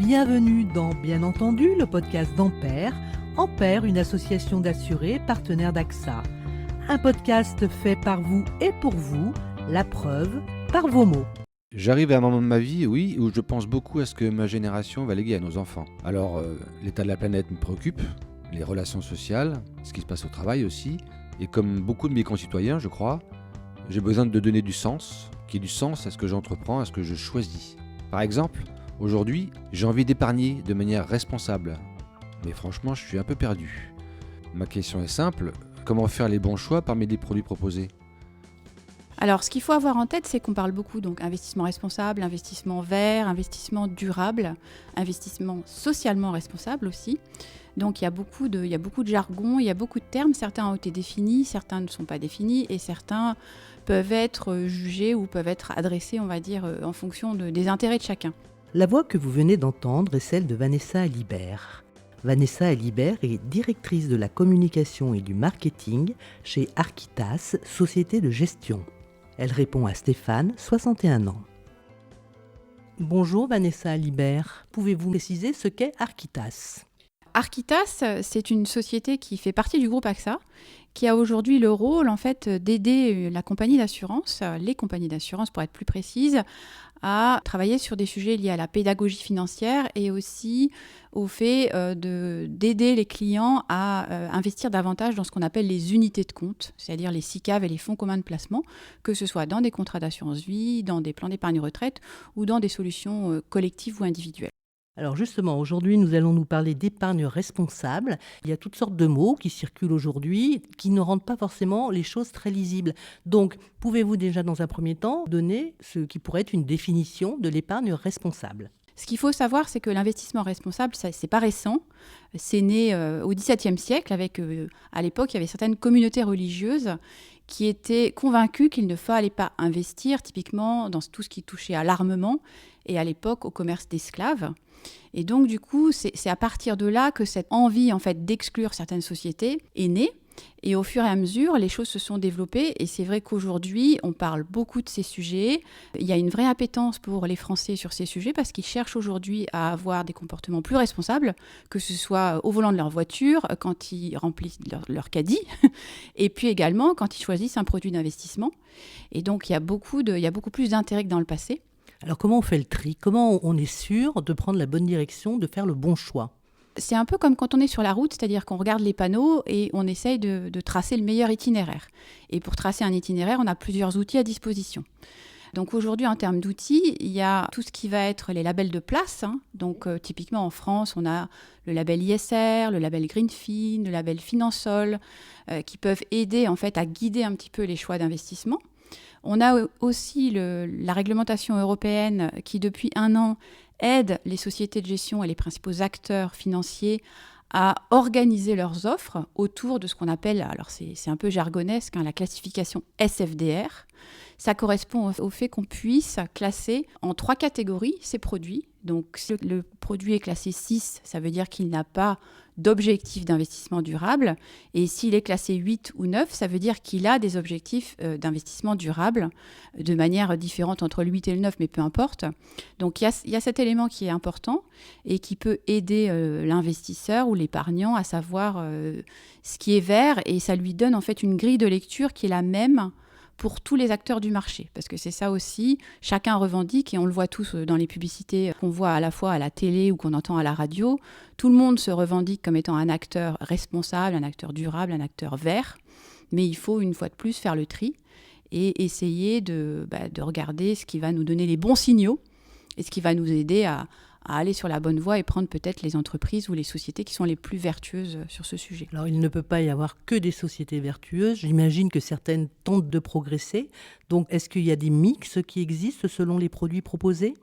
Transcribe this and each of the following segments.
Bienvenue dans Bien entendu, le podcast d'Ampère. Ampère, une association d'assurés partenaire d'AXA. Un podcast fait par vous et pour vous, la preuve par vos mots. J'arrive à un moment de ma vie, oui, où je pense beaucoup à ce que ma génération va léguer à nos enfants. Alors, l'état de la planète me préoccupe, les relations sociales, ce qui se passe au travail aussi. Et comme beaucoup de mes concitoyens, je crois, j'ai besoin de donner du sens, qu'il y ait du sens à ce que j'entreprends, à ce que je choisis. Par exemple, aujourd'hui, j'ai envie d'épargner de manière responsable. Mais franchement, je suis un peu perdu. Ma question est simple, comment faire les bons choix parmi les produits proposés ? Alors, ce qu'il faut avoir en tête, c'est qu'on parle beaucoup donc investissement responsable, investissement vert, investissement durable, investissement socialement responsable aussi. Donc, il y a beaucoup de jargon, il y a beaucoup de termes. Certains ont été définis, certains ne sont pas définis et certains peuvent être jugés ou peuvent être adressés, on va dire, en fonction des intérêts de chacun. La voix que vous venez d'entendre est celle de Vanessa Alibert. Vanessa Alibert est directrice de la communication et du marketing chez Architas, société de gestion. Elle répond à Stéphane, 61 ans. Bonjour Vanessa Alibert, pouvez-vous préciser ce qu'est Architas ? Architas, c'est une société qui fait partie du groupe AXA, qui a aujourd'hui le rôle en fait d'aider la compagnie d'assurance, les compagnies d'assurance pour être plus précise, à travailler sur des sujets liés à la pédagogie financière et aussi au fait d'aider les clients à investir davantage dans ce qu'on appelle les unités de compte, c'est-à-dire les SICAV et les fonds communs de placement, que ce soit dans des contrats d'assurance vie, dans des plans d'épargne retraite ou dans des solutions collectives ou individuelles. Alors justement, aujourd'hui, nous allons nous parler d'épargne responsable. Il y a toutes sortes de mots qui circulent aujourd'hui, qui ne rendent pas forcément les choses très lisibles. Donc, pouvez-vous déjà, dans un premier temps, donner ce qui pourrait être une définition de l'épargne responsable ? Ce qu'il faut savoir, c'est que l'investissement responsable, c'est pas récent. C'est né au XVIIe siècle avec, à l'époque, il y avait certaines communautés religieuses qui étaient convaincus qu'il ne fallait pas investir typiquement dans tout ce qui touchait à l'armement et à l'époque au commerce d'esclaves. Et donc du coup, c'est à partir de là que cette envie en fait d'exclure certaines sociétés est née. Et au fur et à mesure, les choses se sont développées et c'est vrai qu'aujourd'hui, on parle beaucoup de ces sujets. Il y a une vraie appétence pour les Français sur ces sujets parce qu'ils cherchent aujourd'hui à avoir des comportements plus responsables, que ce soit au volant de leur voiture, quand ils remplissent leur caddie, et puis également quand ils choisissent un produit d'investissement. Et donc, il y a beaucoup plus d'intérêt que dans le passé. Alors comment on fait le tri ? Comment on est sûr de prendre la bonne direction, de faire le bon choix ? C'est un peu comme quand on est sur la route, c'est-à-dire qu'on regarde les panneaux et on essaye de tracer le meilleur itinéraire. Et pour tracer un itinéraire, on a plusieurs outils à disposition. Donc aujourd'hui, en termes d'outils, il y a tout ce qui va être les labels de place. Donc typiquement en France, on a le label ISR, le label Greenfin, le label Finansol, qui peuvent aider en fait à guider un petit peu les choix d'investissement. On a aussi la réglementation européenne qui, depuis 1 an, aide les sociétés de gestion et les principaux acteurs financiers à organiser leurs offres autour de ce qu'on appelle, alors c'est un peu jargonesque, la classification SFDR. Ça correspond au fait qu'on puisse classer en 3 catégories ces produits. Donc, si le produit est classé 6, ça veut dire qu'il n'a pas d'objectif d'investissement durable. Et s'il est classé 8 ou 9, ça veut dire qu'il a des objectifs d'investissement durable de manière différente entre le 8 et le 9, mais peu importe. Donc, il y a cet élément qui est important et qui peut aider l'investisseur ou l'épargnant à savoir ce qui est vert. Et ça lui donne en fait une grille de lecture qui est la même pour tous les acteurs du marché. Parce que c'est ça aussi, chacun revendique, et on le voit tous dans les publicités qu'on voit à la fois à la télé ou qu'on entend à la radio. Tout le monde se revendique comme étant un acteur responsable, un acteur durable, un acteur vert. Mais il faut, une fois de plus, faire le tri et essayer de regarder ce qui va nous donner les bons signaux et ce qui va nous aider à aller sur la bonne voie et prendre peut-être les entreprises ou les sociétés qui sont les plus vertueuses sur ce sujet. Alors, il ne peut pas y avoir que des sociétés vertueuses. J'imagine que certaines tentent de progresser. Donc, est-ce qu'il y a des mix qui existent selon les produits proposés ?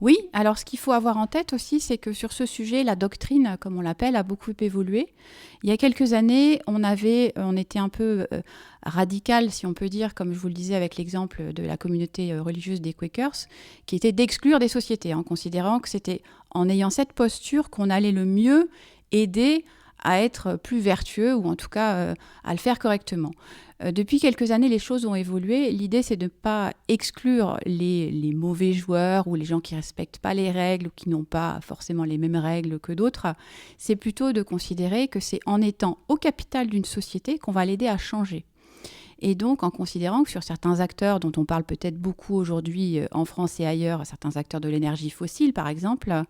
Oui, alors ce qu'il faut avoir en tête aussi, c'est que sur ce sujet, la doctrine, comme on l'appelle, a beaucoup évolué. Il y a quelques années, on était un peu radical, si on peut dire, comme je vous le disais avec l'exemple de la communauté religieuse des Quakers, qui était d'exclure des sociétés, en considérant que c'était en ayant cette posture qu'on allait le mieux aider à être plus vertueux ou en tout cas à le faire correctement. Depuis quelques années, les choses ont évolué. L'idée, c'est de ne pas exclure les mauvais joueurs ou les gens qui ne respectent pas les règles ou qui n'ont pas forcément les mêmes règles que d'autres. C'est plutôt de considérer que c'est en étant au capital d'une société qu'on va l'aider à changer. Et donc, en considérant que sur certains acteurs dont on parle peut-être beaucoup aujourd'hui en France et ailleurs, certains acteurs de l'énergie fossile par exemple,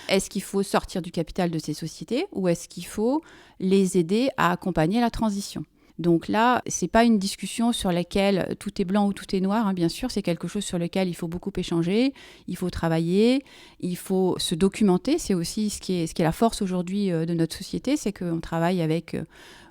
est-ce qu'il faut sortir du capital de ces sociétés ou est-ce qu'il faut les aider à accompagner la transition ? Donc là, ce n'est pas une discussion sur laquelle tout est blanc ou tout est noir, bien sûr, c'est quelque chose sur lequel il faut beaucoup échanger, il faut travailler, il faut se documenter. C'est aussi ce qui est la force aujourd'hui de notre société, c'est qu'on travaille avec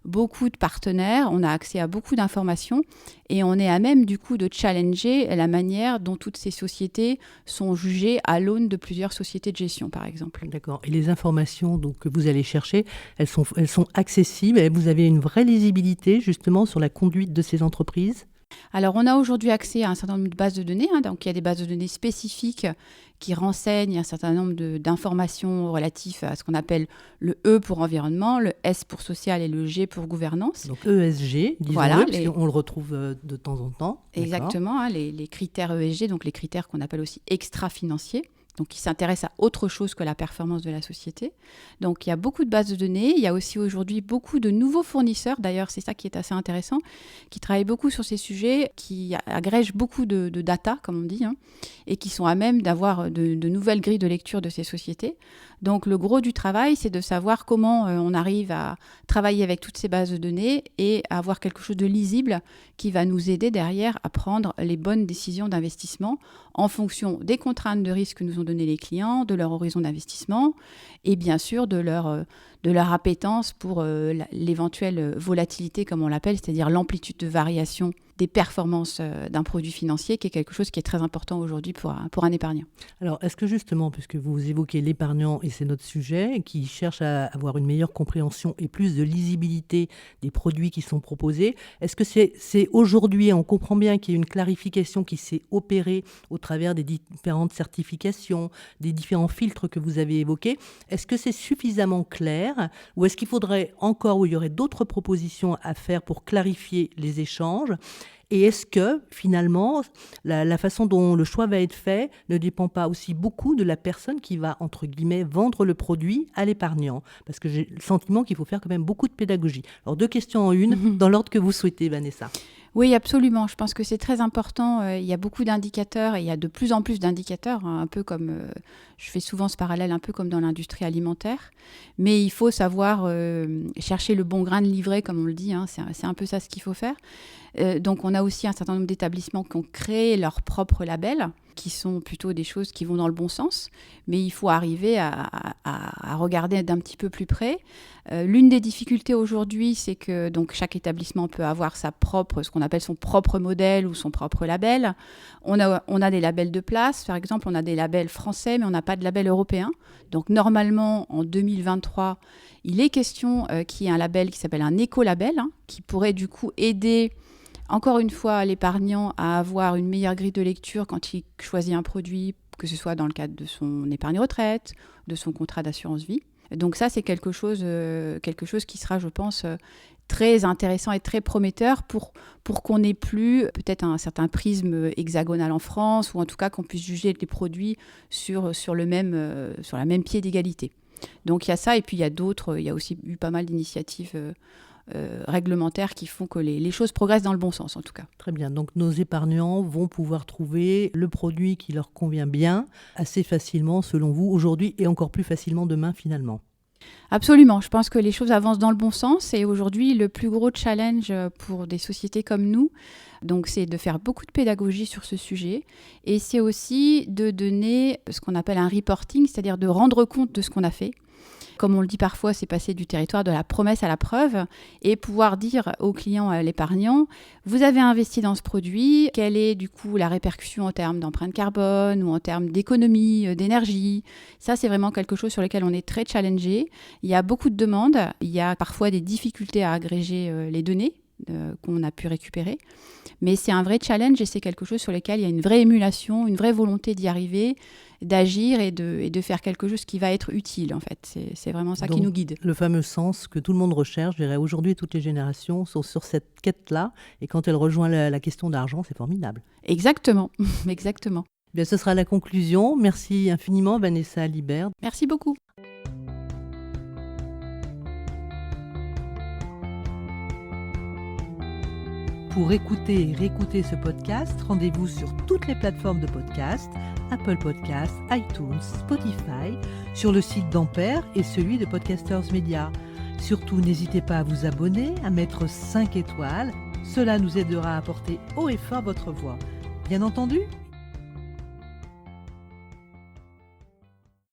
beaucoup de partenaires, on a accès à beaucoup d'informations et on est à même du coup de challenger la manière dont toutes ces sociétés sont jugées à l'aune de plusieurs sociétés de gestion, par exemple. D'accord. Et les informations donc, que vous allez chercher, elles sont accessibles et vous avez une vraie lisibilité justement sur la conduite de ces entreprises ? Alors, on a aujourd'hui accès à un certain nombre de bases de données. Donc, il y a des bases de données spécifiques qui renseignent un certain nombre d'informations relatives à ce qu'on appelle le E pour environnement, le S pour social et le G pour gouvernance. Donc ESG, disons-le, parce qu'on le retrouve de temps en temps. Exactement, les critères ESG, donc les critères qu'on appelle aussi extra-financiers. Donc qui s'intéressent à autre chose que la performance de la société. Donc il y a beaucoup de bases de données, il y a aussi aujourd'hui beaucoup de nouveaux fournisseurs, d'ailleurs c'est ça qui est assez intéressant, qui travaillent beaucoup sur ces sujets, qui agrègent beaucoup de data, comme on dit, et qui sont à même d'avoir de nouvelles grilles de lecture de ces sociétés. Donc le gros du travail, c'est de savoir comment on arrive à travailler avec toutes ces bases de données et à avoir quelque chose de lisible qui va nous aider derrière à prendre les bonnes décisions d'investissement en fonction des contraintes de risque que nous ont donné les clients, de leur horizon d'investissement et bien sûr de leur appétence pour l'éventuelle volatilité, comme on l'appelle, c'est-à-dire l'amplitude de variation des performances d'un produit financier, qui est quelque chose qui est très important aujourd'hui pour un épargnant. Alors, est-ce que justement, puisque vous évoquez l'épargnant, et c'est notre sujet, qui cherche à avoir une meilleure compréhension et plus de lisibilité des produits qui sont proposés, est-ce que c'est aujourd'hui, on comprend bien qu'il y a une clarification qui s'est opérée au travers des différentes certifications, des différents filtres que vous avez évoqués, est-ce que c'est suffisamment clair ou est-ce qu'il faudrait encore, ou il y aurait d'autres propositions à faire pour clarifier les échanges ? Et est-ce que, finalement, la façon dont le choix va être fait ne dépend pas aussi beaucoup de la personne qui va, entre guillemets, vendre le produit à l'épargnant ? Parce que j'ai le sentiment qu'il faut faire quand même beaucoup de pédagogie. Alors, 2 questions en une, dans l'ordre que vous souhaitez, Vanessa. Oui, absolument. Je pense que c'est très important. Il y a beaucoup d'indicateurs et il y a de plus en plus d'indicateurs, un peu comme, je fais souvent ce parallèle, un peu comme dans l'industrie alimentaire. Mais il faut savoir chercher le bon grain de livret, comme on le dit. C'est un peu ça ce qu'il faut faire. Donc, on a aussi un certain nombre d'établissements qui ont créé leurs propres labels, qui sont plutôt des choses qui vont dans le bon sens. Mais il faut arriver à regarder d'un petit peu plus près. L'une des difficultés aujourd'hui, c'est que donc, chaque établissement peut avoir ce qu'on appelle son propre modèle ou son propre label. On a des labels de place, par exemple, on a des labels français, mais on n'a pas de label européen. Donc, normalement, en 2023, il est question qu'il y ait un label qui s'appelle un écolabel, qui pourrait du coup aider encore une fois l'épargnant à avoir une meilleure grille de lecture quand il choisit un produit, que ce soit dans le cadre de son épargne retraite, de son contrat d'assurance vie. Donc ça, c'est quelque chose qui sera, je pense, très intéressant et très prometteur pour qu'on n'ait plus peut-être un certain prisme hexagonal en France, ou en tout cas qu'on puisse juger les produits sur la même pied d'égalité. Donc il y a ça, et puis il y a aussi eu pas mal d'initiatives réglementaires qui font que les choses progressent dans le bon sens, en tout cas. Très bien. Donc, nos épargnants vont pouvoir trouver le produit qui leur convient bien assez facilement, selon vous, aujourd'hui et encore plus facilement demain, finalement. Absolument. Je pense que les choses avancent dans le bon sens et aujourd'hui, le plus gros challenge pour des sociétés comme nous, donc, c'est de faire beaucoup de pédagogie sur ce sujet et c'est aussi de donner ce qu'on appelle un reporting, c'est-à-dire de rendre compte de ce qu'on a fait. Comme on le dit parfois, c'est passer du territoire de la promesse à la preuve et pouvoir dire au client, à l'épargnant, vous avez investi dans ce produit, quelle est du coup la répercussion en termes d'empreinte carbone ou en termes d'économie, d'énergie. Ça, c'est vraiment quelque chose sur lequel on est très challengé. Il y a beaucoup de demandes, il y a parfois des difficultés à agréger les données qu'on a pu récupérer. Mais c'est un vrai challenge et c'est quelque chose sur lequel il y a une vraie émulation, une vraie volonté d'y arriver d'agir et de faire quelque chose qui va être utile, en fait. C'est vraiment ça qui nous guide. Le fameux sens que tout le monde recherche, je dirais aujourd'hui, toutes les générations sont sur cette quête-là. Et quand elle rejoint la question d'argent, c'est formidable. Exactement, exactement. Bien, ce sera la conclusion. Merci infiniment, Vanessa Alibert. Merci beaucoup. Pour écouter et réécouter ce podcast, rendez-vous sur toutes les plateformes de podcast, Apple Podcasts, iTunes, Spotify, sur le site d'Ampère et celui de Podcasters Media. Surtout, n'hésitez pas à vous abonner, à mettre 5 étoiles. Cela nous aidera à porter haut et fort votre voix. Bien entendu,